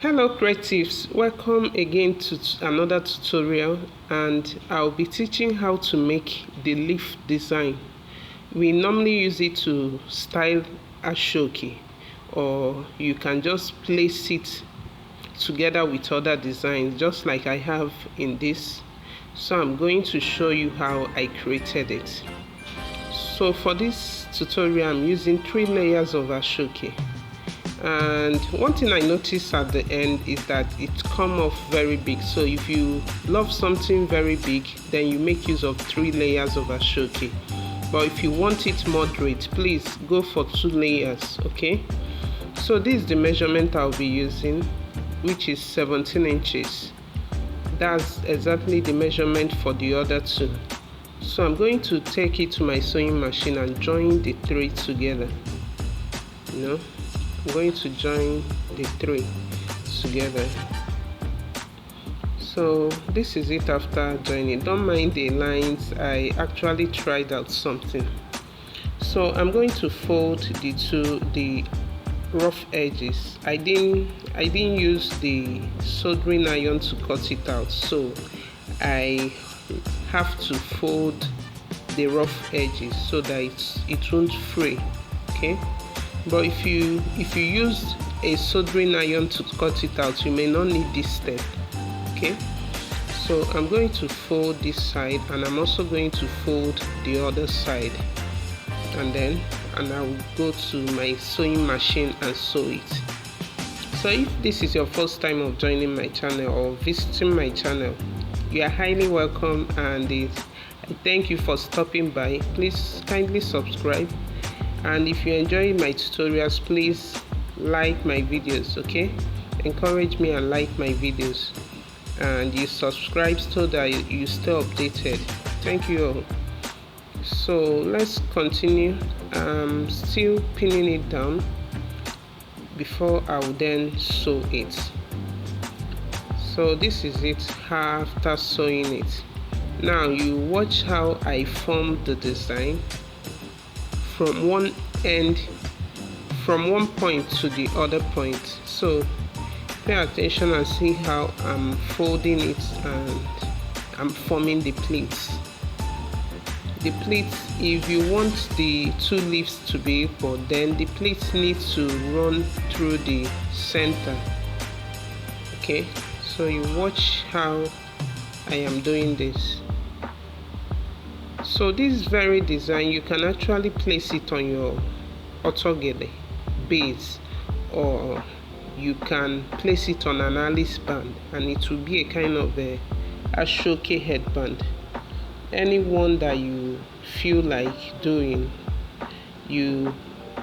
Hello creatives, welcome again to another tutorial, and I'll be teaching how to make the leaf design. We normally use it to style a shoki, or you can just place it together with other designs just like I have in this. So I'm going to show you how I created it. So for this tutorial I'm using 3 layers of ashoke. And one thing I noticed at the end is that it come off very big. So if you love something very big, then you make use of 3 layers of ashoke. But if you want it moderate, please go for 2 layers. Okay, so this is the measurement I'll be using, which is 17 inches. That's exactly the measurement for the other 2. So I'm going to take it to my sewing machine and join the 3 together. I'm going to join the 3 together. So this is it after joining. Don't mind the lines, I actually tried out something. So I'm going to fold the rough edges. I didn't use the soldering iron to cut it out, so I have to fold the rough edges so that it won't fray. Okay, but if you use a soldering iron to cut it out, you may not need this step. Okay, so I'm going to fold this side, and I'm also going to fold the other side, and I will go to my sewing machine and sew it. So if this is your first time of joining my channel or visiting my channel, you are highly welcome, and I thank you for stopping by. Please kindly subscribe, and if you enjoy my tutorials, please like my videos. Okay, encourage me and like my videos, and you subscribe so that you stay updated. Thank you all. So let's continue. I'm still pinning it down before I will then sew it. So this is it after sewing it. Now you watch how I form the design from one point to the other point. So pay attention and see how I'm folding it and I'm forming the pleats. The pleats, if you want the 2 leaves to be equal, then the pleats need to run through the center. Okay, so you watch how I am doing this. So this very design, you can actually place it on your Autogele base, or you can place it on an Alice band, and it will be a kind of a ashoke headband. Anyone that you feel like doing, you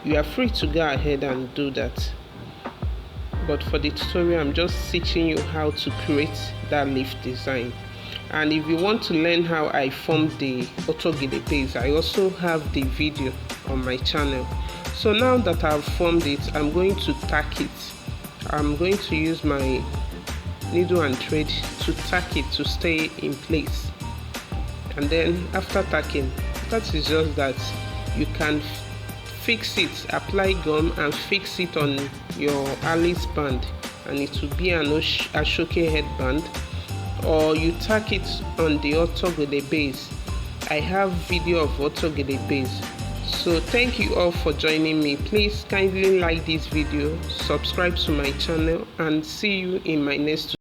are free to go ahead and do that. But for the tutorial, I'm just teaching you how to create that leaf design. And if you want to learn how I form the Autogele base, I also have the video on my channel. So now that I've formed it, I'm going to tack it. I'm going to use my needle and thread to tack it to stay in place. And then after tacking, that is just that you can fix it, apply gum and fix it on your Alice band, and it will be an ashoke headband. Or you tack it on the Autogele base. I have video of Autogele base. So thank you all for joining me. Please kindly like this video, subscribe to my channel, and see you in my next